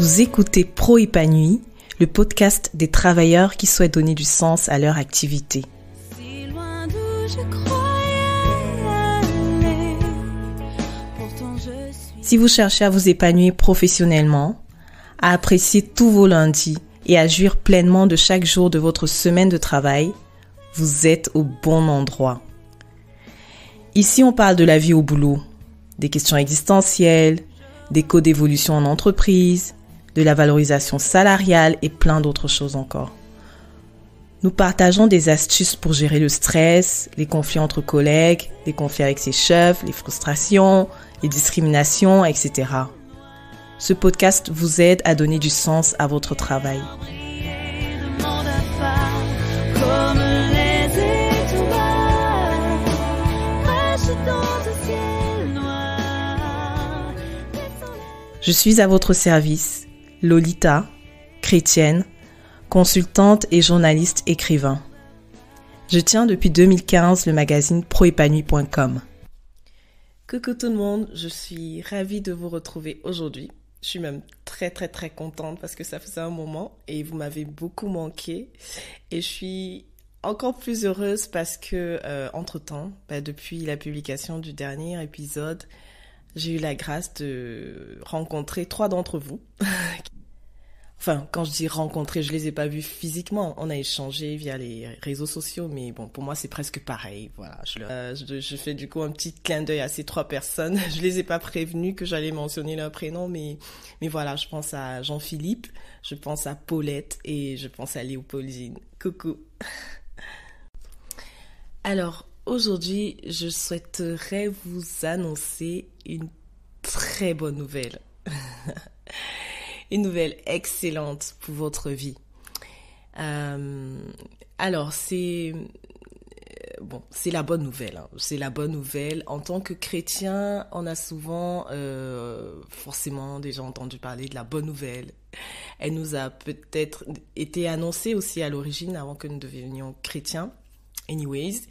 Vous écoutez Pro Épanoui, le podcast des travailleurs qui souhaitent donner du sens à leur activité. Si loin d'où je croyais aller, pourtant je suis... Si vous cherchez à vous épanouir professionnellement, à apprécier tous vos lundis et à jouir pleinement de chaque jour de votre semaine de travail, vous êtes au bon endroit. Ici, on parle de la vie au boulot, des questions existentielles, des codes d'évolution en entreprise, de la valorisation salariale et plein d'autres choses encore. Nous partageons des astuces pour gérer le stress, les conflits entre collègues, les conflits avec ses chefs, les frustrations, les discriminations, etc. Ce podcast vous aide à donner du sens à votre travail. Le monde à part, comme les étoiles, crachent dans ce ciel noir. Je suis à votre service, Lolita, chrétienne, consultante et journaliste écrivain. Je tiens depuis 2015 le magazine proépanoui.com. Coucou tout le monde, je suis ravie de vous retrouver aujourd'hui. Je suis même très contente parce que ça faisait un moment et vous m'avez beaucoup manqué. Et je suis encore plus heureuse parce que entre-temps, depuis la publication du dernier épisode, j'ai eu la grâce de rencontrer 3 d'entre vous. Enfin, quand je dis rencontrer, je les ai pas vus physiquement. On a échangé via les réseaux sociaux, mais bon, pour moi, c'est presque pareil. Voilà, je fais du coup un petit clin d'œil à ces 3 personnes. Je les ai pas prévenus que j'allais mentionner leur prénom, mais voilà, je pense à Jean-Philippe, je pense à Paulette et je pense à Léopoldine. Coucou. Alors, aujourd'hui, je souhaiterais vous annoncer une très bonne nouvelle. Une nouvelle excellente pour votre vie. Alors, c'est la bonne nouvelle. Hein. C'est la bonne nouvelle. En tant que chrétien, on a souvent forcément déjà entendu parler de la bonne nouvelle. Elle nous a peut-être été annoncée aussi à l'origine avant que nous devenions chrétiens. Anyways,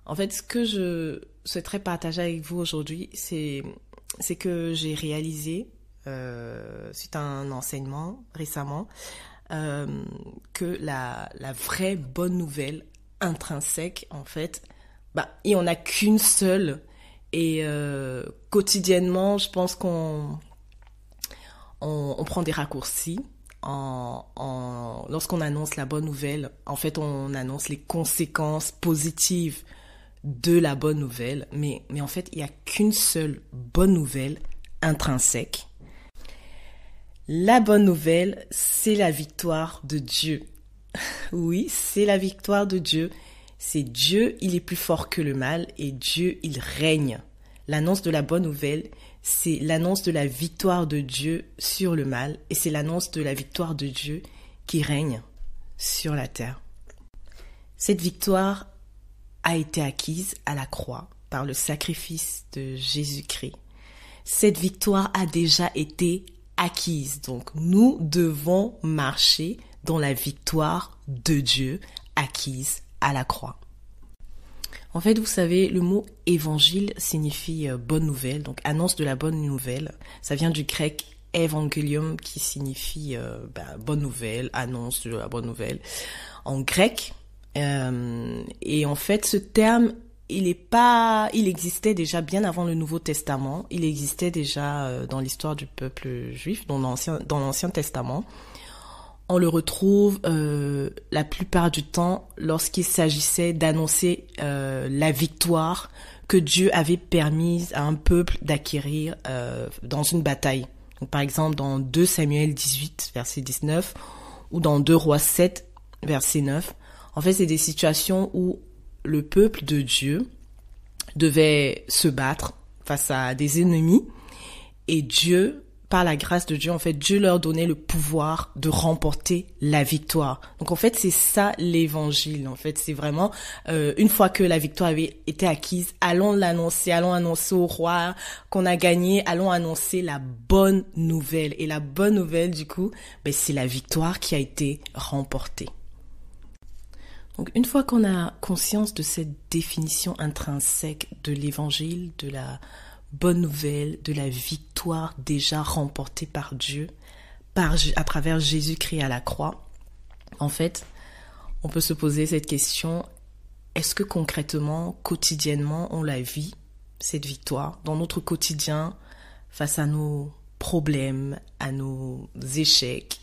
en fait, ce que je souhaiterais partager avec vous aujourd'hui, c'est que j'ai réalisé suite à un enseignement récemment, que la vraie bonne nouvelle intrinsèque, en fait, il n'y en a qu'une seule. Et quotidiennement, je pense qu'on prend des raccourcis. Lorsqu'on annonce la bonne nouvelle, en fait, on annonce les conséquences positives de la bonne nouvelle. Mais en fait, il n'y a qu'une seule bonne nouvelle intrinsèque. La bonne nouvelle, c'est la victoire de Dieu. Oui, c'est la victoire de Dieu. C'est Dieu, il est plus fort que le mal et Dieu, il règne. L'annonce de la bonne nouvelle, c'est l'annonce de la victoire de Dieu sur le mal et c'est l'annonce de la victoire de Dieu qui règne sur la terre. Cette victoire a été acquise à la croix par le sacrifice de Jésus-Christ. Cette victoire a déjà été acquise. Donc, nous devons marcher dans la victoire de Dieu acquise à la croix. En fait, vous savez, le mot évangile signifie bonne nouvelle, donc annonce de la bonne nouvelle. Ça vient du grec evangelium qui signifie bonne nouvelle, annonce de la bonne nouvelle en grec. Et en fait, ce terme, il existait déjà bien avant le Nouveau Testament. Il existait déjà dans l'histoire du peuple juif, dans l'Ancien Testament. On le retrouve la plupart du temps lorsqu'il s'agissait d'annoncer la victoire que Dieu avait permise à un peuple d'acquérir dans une bataille. Donc, par exemple, dans 2 Samuel 18, verset 19, ou dans 2 Rois 7, verset 9. En fait, c'est des situations où le peuple de Dieu devait se battre face à des ennemis et Dieu, par la grâce de Dieu, en fait, Dieu leur donnait le pouvoir de remporter la victoire. Donc, en fait, c'est ça l'évangile. En fait, c'est vraiment, une fois que la victoire avait été acquise, allons annoncer au roi qu'on a gagné, allons annoncer la bonne nouvelle. Et la bonne nouvelle, du coup, c'est la victoire qui a été remportée. Donc, une fois qu'on a conscience de cette définition intrinsèque de l'évangile, de la bonne nouvelle, de la victoire déjà remportée par Dieu, à travers Jésus-Christ à la croix, en fait, on peut se poser cette question, est-ce que concrètement, quotidiennement, on la vit, cette victoire, dans notre quotidien, face à nos problèmes, à nos échecs,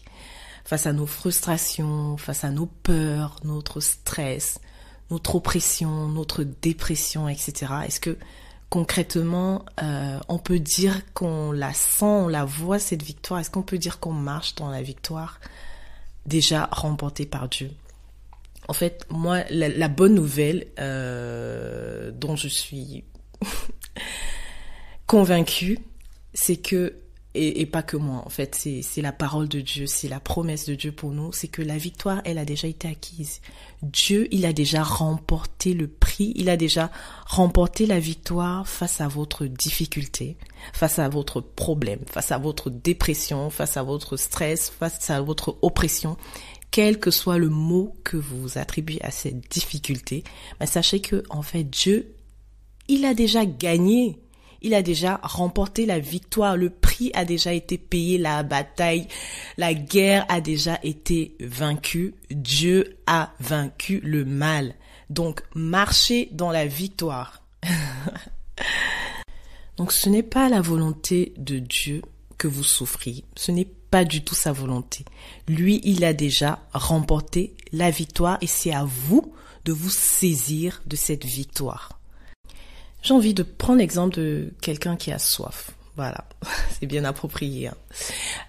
face à nos frustrations, face à nos peurs, notre stress, notre oppression, notre dépression, etc. Est-ce que concrètement, on peut dire qu'on la sent, on la voit, cette victoire? Est-ce qu'on peut dire qu'on marche dans la victoire déjà remportée par Dieu? En fait, moi, la bonne nouvelle dont je suis convaincue, c'est que, et pas que moi, en fait, c'est la parole de Dieu, c'est la promesse de Dieu pour nous, c'est que la victoire, elle a déjà été acquise. Dieu, il a déjà remporté le prix, il a déjà remporté la victoire face à votre difficulté, face à votre problème, face à votre dépression, face à votre stress, face à votre oppression. Quel que soit le mot que vous attribuez à cette difficulté, sachez que, en fait, Dieu, il a déjà gagné. Il a déjà remporté la victoire. Le prix a déjà été payé. La bataille, la guerre a déjà été vaincue. Dieu a vaincu le mal. Donc, marchez dans la victoire. Donc, ce n'est pas la volonté de Dieu que vous souffriez. Ce n'est pas du tout sa volonté. Lui, il a déjà remporté la victoire et c'est à vous de vous saisir de cette victoire. J'ai envie de prendre l'exemple de quelqu'un qui a soif. Voilà, c'est bien approprié.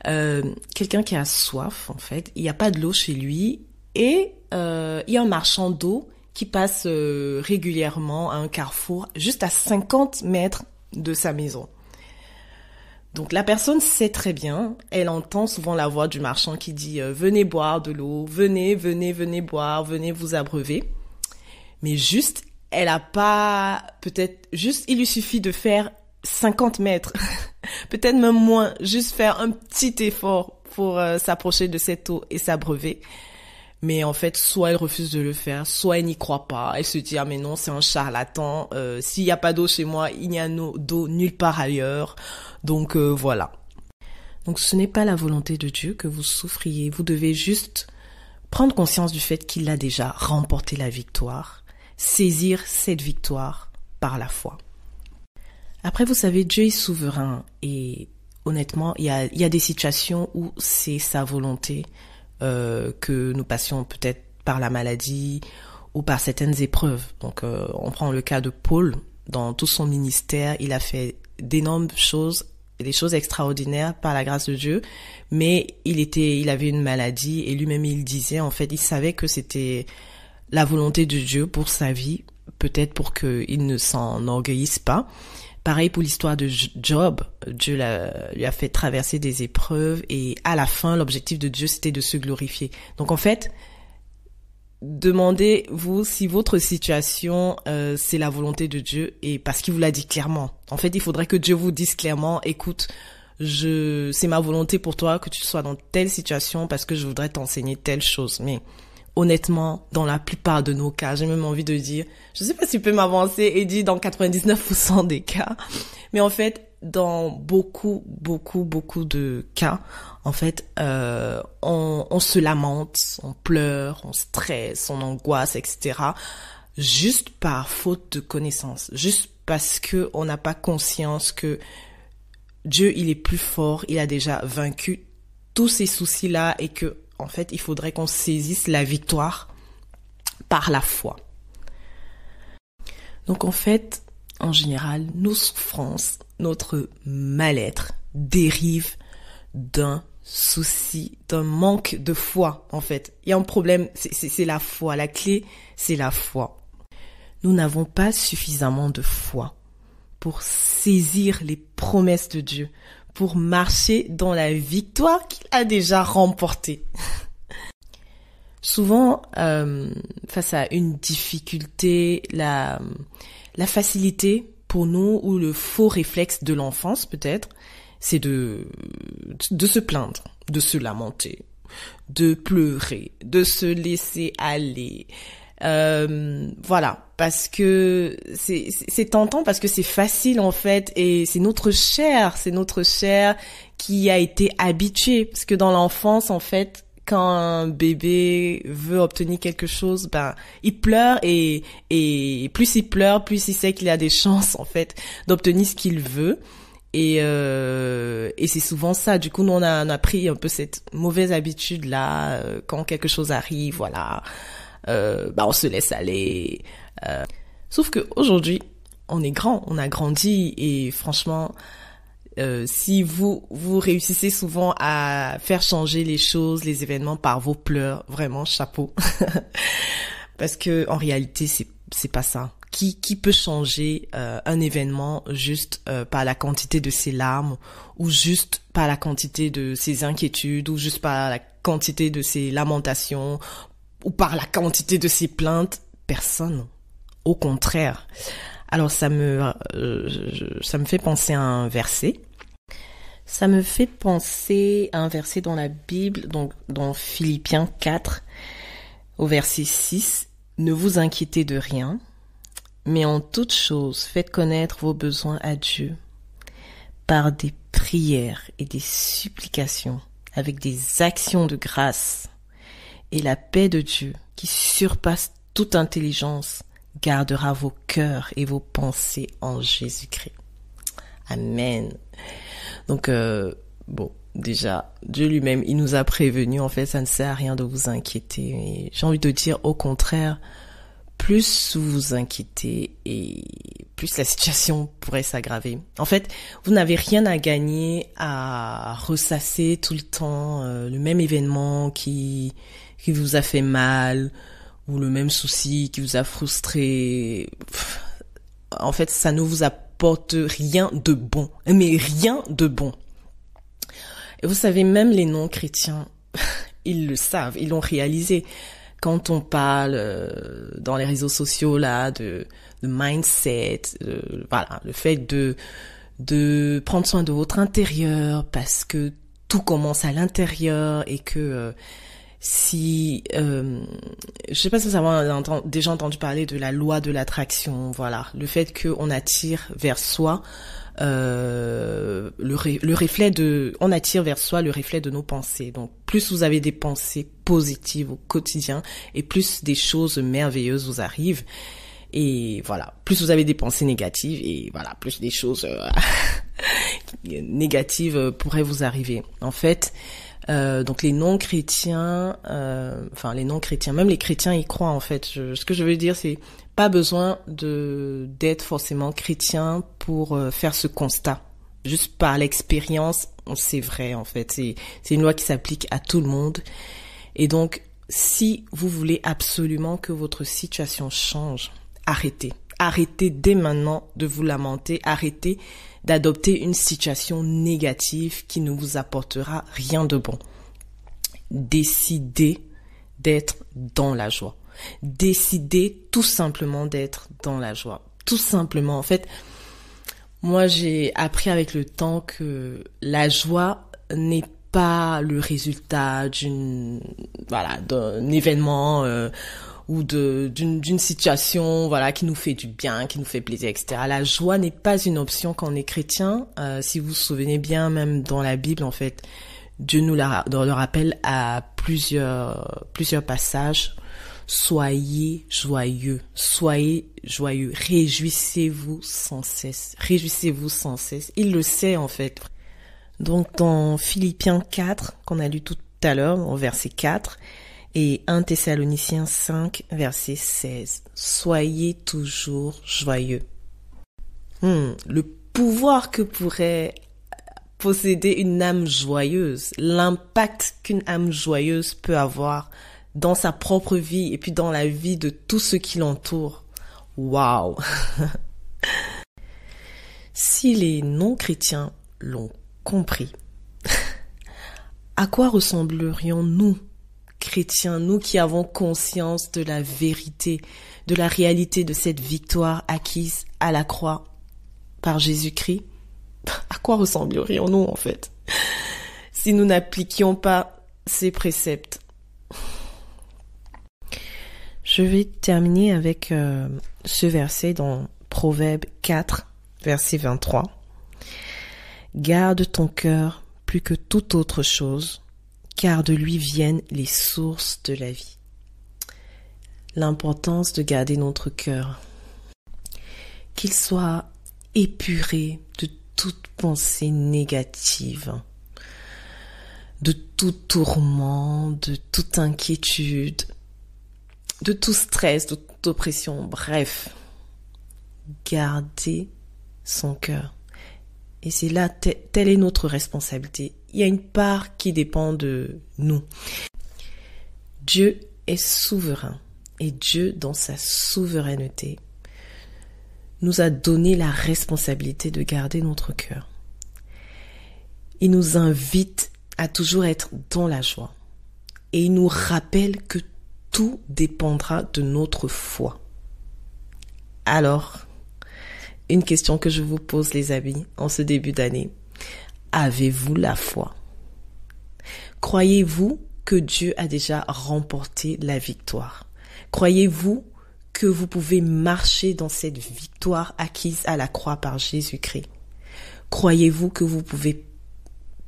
Quelqu'un qui a soif, en fait, il n'y a pas de l'eau chez lui et il y a un marchand d'eau qui passe régulièrement à un carrefour juste à 50 mètres de sa maison. Donc la personne sait très bien, elle entend souvent la voix du marchand qui dit « Venez boire de l'eau, venez boire, venez vous abreuver ». Mais juste, elle a pas, peut-être, juste, il lui suffit de faire 50 mètres, peut-être même moins, juste faire un petit effort pour s'approcher de cette eau et s'abreuver. Mais en fait, soit elle refuse de le faire, soit elle n'y croit pas. Elle se dit, ah mais non, c'est un charlatan, s'il n'y a pas d'eau chez moi, il n'y a d'eau nulle part ailleurs. Donc voilà. Donc ce n'est pas la volonté de Dieu que vous souffriez, vous devez juste prendre conscience du fait qu'il a déjà remporté la victoire. Saisir cette victoire par la foi. Après, vous savez, Dieu est souverain et honnêtement, il y a des situations où c'est sa volonté que nous passions peut-être par la maladie ou par certaines épreuves. Donc, on prend le cas de Paul. Dans tout son ministère, il a fait d'énormes choses, des choses extraordinaires par la grâce de Dieu, mais il avait une maladie et lui-même il disait, en fait, il savait que c'était la volonté de Dieu pour sa vie, peut-être pour qu'il ne s'en orgueillisse pas. Pareil pour l'histoire de Job, Dieu lui a fait traverser des épreuves et à la fin, l'objectif de Dieu, c'était de se glorifier. Donc en fait, demandez-vous si votre situation, c'est la volonté de Dieu et parce qu'il vous l'a dit clairement. En fait, il faudrait que Dieu vous dise clairement, écoute, c'est ma volonté pour toi que tu sois dans telle situation parce que je voudrais t'enseigner telle chose. Mais honnêtement, dans la plupart de nos cas, j'ai même envie de dire, je sais pas si tu peux m'avancer et dire dans 99% des cas, mais en fait, dans beaucoup de cas, en fait, on se lamente, on pleure, on stresse, on angoisse, etc. juste par faute de connaissance, juste parce que on n'a pas conscience que Dieu, il est plus fort, il a déjà vaincu tous ces soucis-là et que en fait, il faudrait qu'on saisisse la victoire par la foi. Donc en fait, en général, nos souffrances, notre mal-être dérive d'un souci, d'un manque de foi, en fait. Il y a un problème, c'est la foi. La clé, c'est la foi. Nous n'avons pas suffisamment de foi pour saisir les promesses de Dieu, pour marcher dans la victoire qu'il a déjà remportée. Souvent, face à une difficulté, la facilité pour nous, ou le faux réflexe de l'enfance peut-être, c'est de se plaindre, de se lamenter, de pleurer, de se laisser aller, Voilà, parce que c'est tentant, parce que c'est facile en fait, et c'est notre chair qui a été habituée, parce que dans l'enfance en fait, quand un bébé veut obtenir quelque chose, ben il pleure, et plus il pleure, plus il sait qu'il a des chances en fait d'obtenir ce qu'il veut. Et c'est souvent ça. Du coup, nous on a pris un peu cette mauvaise habitude là, quand quelque chose arrive, voilà, on se laisse aller. Sauf que aujourd'hui, on est grand, on a grandi, et franchement, si vous réussissez souvent à faire changer les choses, les événements par vos pleurs, vraiment chapeau. Parce que en réalité, c'est pas ça. Qui peut changer un événement juste par la quantité de ses larmes, ou juste par la quantité de ses inquiétudes, ou juste par la quantité de ses lamentations, ou par la quantité de ses plaintes? Personne. Au contraire. Alors ça me fait penser à un verset. Ça me fait penser à un verset dans la Bible, donc dans Philippiens 4, au verset 6. Ne vous inquiétez de rien, mais en toute chose, faites connaître vos besoins à Dieu par des prières et des supplications, avec des actions de grâce. Et la paix de Dieu, qui surpasse toute intelligence, gardera vos cœurs et vos pensées en Jésus-Christ. Amen. Donc, déjà, Dieu lui-même, il nous a prévenus. En fait, ça ne sert à rien de vous inquiéter. Et j'ai envie de dire, au contraire, plus vous vous inquiétez, et plus la situation pourrait s'aggraver. En fait, vous n'avez rien à gagner à ressasser tout le temps le même événement qui vous a fait mal, ou le même souci qui vous a frustré. En fait, ça ne vous apporte rien de bon, mais rien de bon. Et vous savez, même les non-chrétiens, ils le savent, ils l'ont réalisé. Quand on parle dans les réseaux sociaux là de mindset, voilà, le fait de prendre soin de votre intérieur, parce que tout commence à l'intérieur, et que si je sais pas si vous avez déjà entendu parler de la loi de l'attraction, voilà, le fait qu'on attire vers soi on attire vers soi le reflet de nos pensées. Donc plus vous avez des pensées positives au quotidien, et plus des choses merveilleuses vous arrivent. Et voilà, plus vous avez des pensées négatives, et voilà, plus des choses négatives pourraient vous arriver. En fait, donc les non-chrétiens, même les chrétiens y croient en fait. Ce que je veux dire, c'est pas besoin d'être forcément chrétien pour faire ce constat. Juste par l'expérience, c'est vrai en fait. C'est une loi qui s'applique à tout le monde. Et donc, si vous voulez absolument que votre situation change, arrêtez. Arrêtez dès maintenant de vous lamenter. Arrêtez d'adopter une situation négative qui ne vous apportera rien de bon. Décidez d'être dans la joie. Décidez tout simplement d'être dans la joie. Tout simplement. En fait, moi j'ai appris avec le temps que la joie n'est pas le résultat d'un événement ou d'une situation, voilà, qui nous fait du bien, qui nous fait plaisir, etc. La joie n'est pas une option quand on est chrétien. Si vous vous souvenez bien, même dans la Bible, en fait, Dieu nous le rappelle à plusieurs passages. Soyez joyeux, réjouissez-vous sans cesse. Il le sait en fait. Donc dans Philippiens 4, qu'on a lu tout à l'heure, au verset 4, et 1 Thessaloniciens 5, verset 16. Soyez toujours joyeux. Le pouvoir que pourrait posséder une âme joyeuse, l'impact qu'une âme joyeuse peut avoir dans sa propre vie et puis dans la vie de tous ceux qui l'entourent. Waouh! Si les non-chrétiens l'ont compris, à quoi ressemblerions-nous, chrétiens, nous qui avons conscience de la vérité, de la réalité de cette victoire acquise à la croix par Jésus-Christ? À quoi ressemblerions-nous en fait, si nous n'appliquions pas ces préceptes? Je vais terminer avec ce verset dans Proverbe 4, verset 23. Garde ton cœur plus que toute autre chose, car de lui viennent les sources de la vie. L'importance de garder notre cœur, qu'il soit épuré de toute pensée négative, de tout tourment, de toute inquiétude, de tout stress, de toute oppression, bref, garder son cœur. Et c'est là, telle est notre responsabilité. Il y a une part qui dépend de nous. Dieu est souverain et Dieu, dans sa souveraineté, nous a donné la responsabilité de garder notre cœur. Il nous invite à toujours être dans la joie et il nous rappelle que tout dépendra de notre foi. Alors, une question que je vous pose, les amis, en ce début d'année. Avez-vous la foi? Croyez-vous que Dieu a déjà remporté la victoire? Croyez-vous que vous pouvez marcher dans cette victoire acquise à la croix par Jésus-Christ? Croyez-vous que vous pouvez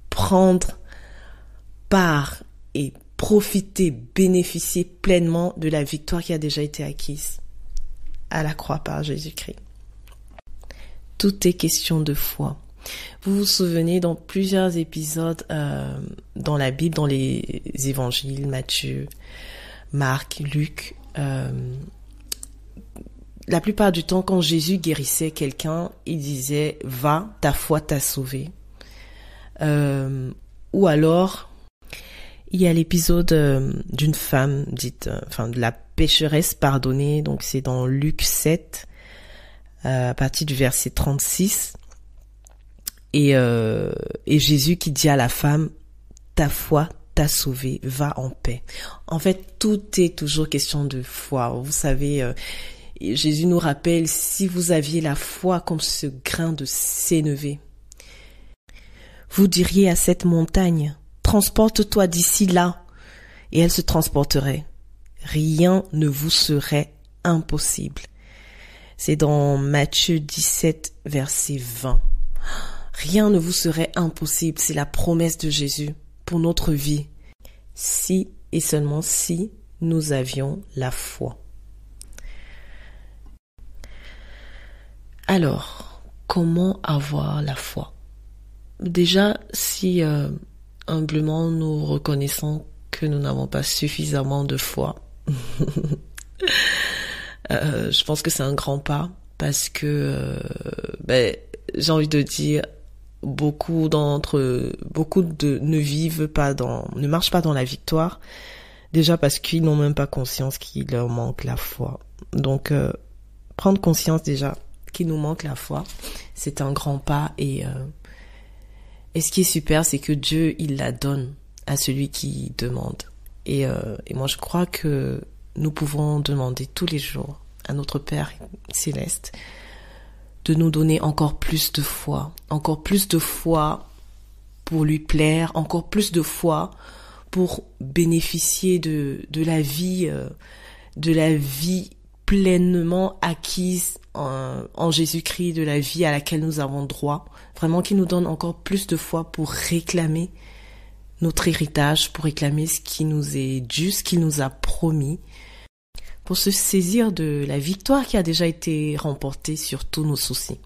prendre part et profiter, bénéficier pleinement de la victoire qui a déjà été acquise à la croix par Jésus-Christ? Tout est question de foi. Vous vous souvenez, dans plusieurs épisodes dans la Bible, dans les évangiles, Matthieu, Marc, Luc, la plupart du temps, quand Jésus guérissait quelqu'un, il disait « Va, ta foi t'a sauvé ». Ou alors, il y a l'épisode d'une femme dite, de la pécheresse pardonnée, donc c'est dans Luc 7, à partir du verset 36. Et Jésus qui dit à la femme, ta foi t'a sauvé, va en paix. En fait, tout est toujours question de foi. Vous savez, Jésus nous rappelle, si vous aviez la foi comme ce grain de sénévé, vous diriez à cette montagne, transporte-toi d'ici là, et elle se transporterait. Rien ne vous serait impossible. C'est dans Matthieu 17, verset 20. Rien ne vous serait impossible, c'est la promesse de Jésus pour notre vie, si et seulement si nous avions la foi. Alors, comment avoir la foi? Déjà, si humblement nous reconnaissons que nous n'avons pas suffisamment de foi, je pense que c'est un grand pas, parce que j'ai envie de dire, beaucoup ne marchent pas dans la victoire, déjà parce qu'ils n'ont même pas conscience qu'il leur manque la foi. Donc prendre conscience déjà qu'il nous manque la foi, c'est un grand pas, et ce qui est super, c'est que Dieu, il la donne à celui qui demande. Et moi je crois que nous pouvons demander tous les jours à notre Père Céleste de nous donner encore plus de foi pour lui plaire, encore plus de foi pour bénéficier de la vie pleinement acquise en Jésus-Christ, de la vie à laquelle nous avons droit. Vraiment qu'il nous donne encore plus de foi pour réclamer notre héritage, pour réclamer ce qui nous est dû, ce qu'il nous a promis, pour se saisir de la victoire qui a déjà été remportée sur tous nos soucis.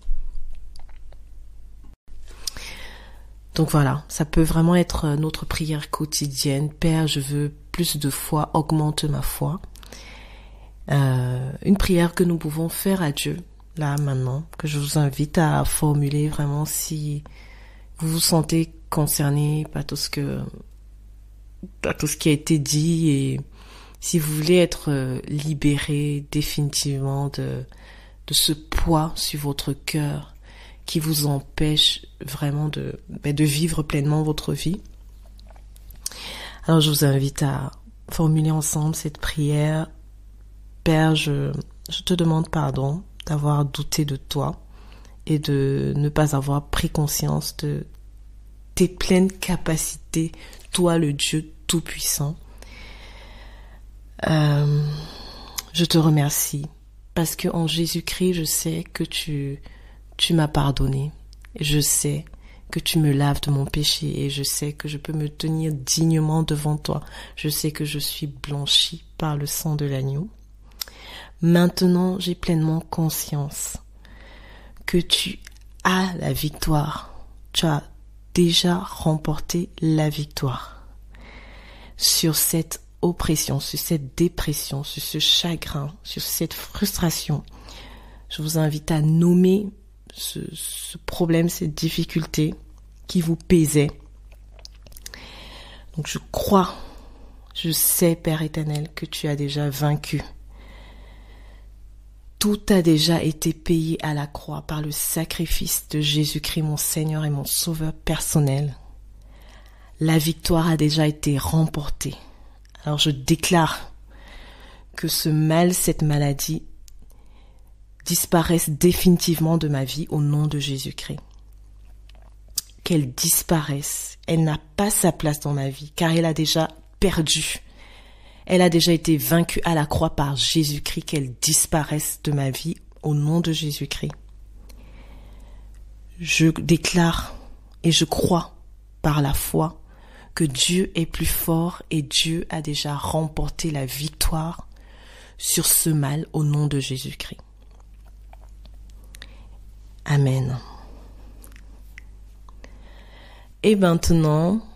Donc voilà, ça peut vraiment être notre prière quotidienne. Père, je veux plus de foi, augmente ma foi. Une prière que nous pouvons faire à Dieu, là maintenant, que je vous invite à formuler vraiment si vous vous sentez concerné par tout ce qui a été dit, et si vous voulez être libéré définitivement de ce poids sur votre cœur qui vous empêche vraiment de vivre pleinement votre vie. Alors je vous invite à formuler ensemble cette prière. Père, je te demande pardon d'avoir douté de toi et de ne pas avoir pris conscience de tes pleines capacités, toi le Dieu Tout-Puissant. Je te remercie parce que en Jésus-Christ, je sais que tu m'as pardonné. Je sais que tu me laves de mon péché et je sais que je peux me tenir dignement devant toi. Je sais que je suis blanchi par le sang de l'agneau. Maintenant, j'ai pleinement conscience que tu as la victoire. Tu as déjà remporté la victoire sur cette oppression, sur cette dépression, sur ce chagrin, sur cette frustration. Je vous invite à nommer ce problème, cette difficulté qui vous pesait. Donc je crois, je sais, Père éternel, que tu as déjà vaincu. Tout a déjà été payé à la croix par le sacrifice de Jésus-Christ, mon Seigneur et mon Sauveur personnel. La victoire a déjà été remportée. Alors je déclare que ce mal, cette maladie, disparaissent définitivement de ma vie au nom de Jésus-Christ. Qu'elle disparaisse. Elle n'a pas sa place dans ma vie car elle a déjà perdu. Elle a déjà été vaincue à la croix par Jésus-Christ. Qu'elle disparaisse de ma vie au nom de Jésus-Christ. Je déclare et je crois par la foi que Dieu est plus fort et Dieu a déjà remporté la victoire sur ce mal au nom de Jésus-Christ. Amen. Et maintenant,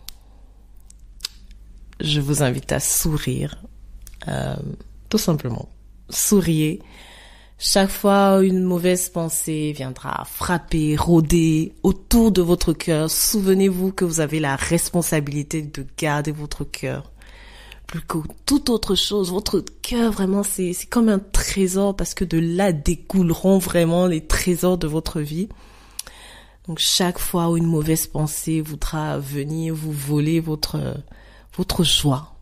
je vous invite à sourire, tout simplement. Souriez. Chaque fois une mauvaise pensée viendra frapper, rôder autour de votre cœur, souvenez-vous que vous avez la responsabilité de garder votre cœur. Plus que toute autre chose, votre cœur vraiment c'est comme un trésor parce que de là découleront vraiment les trésors de votre vie. Donc chaque fois où une mauvaise pensée voudra venir vous voler votre joie,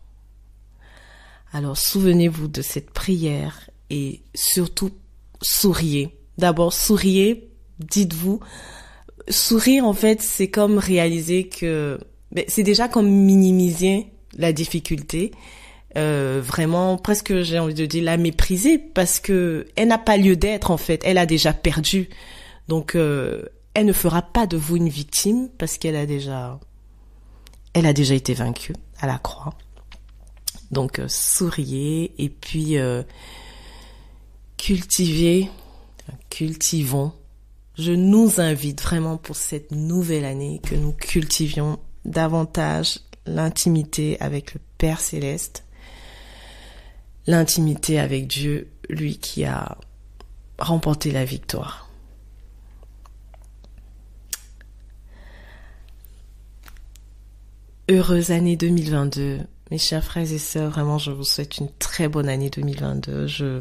alors souvenez-vous de cette prière et surtout souriez. D'abord souriez, dites-vous, sourire en fait c'est comme réaliser que, c'est déjà comme minimiser la difficulté, vraiment presque j'ai envie de dire la mépriser parce que elle n'a pas lieu d'être en fait, elle a déjà perdu. Donc elle ne fera pas de vous une victime parce qu'elle a déjà été vaincue à la croix. Donc souriez et puis cultivons. Je nous invite vraiment pour cette nouvelle année que nous cultivions davantage l'intimité avec le Père Céleste, l'intimité avec Dieu, lui qui a remporté la victoire. Heureuse année 2022. Mes chers frères et sœurs, vraiment je vous souhaite une très bonne année 2022. Je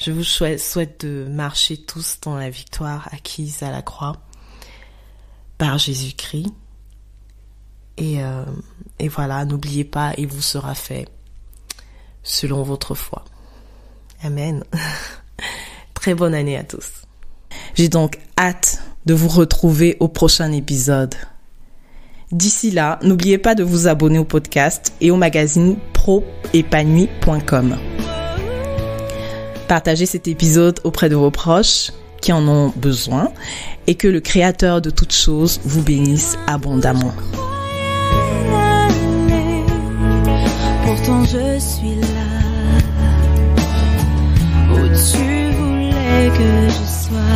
vous souhaite de marcher tous dans la victoire acquise à la croix par Jésus-Christ. Et voilà, n'oubliez pas, il vous sera fait selon votre foi. Amen. Très bonne année à tous. J'ai donc hâte de vous retrouver au prochain épisode. D'ici là, n'oubliez pas de vous abonner au podcast et au magazine proépanouie.com. Partagez cet épisode auprès de vos proches qui en ont besoin et que le Créateur de toutes choses vous bénisse abondamment. Pourtant je suis là où tu voulais que je sois.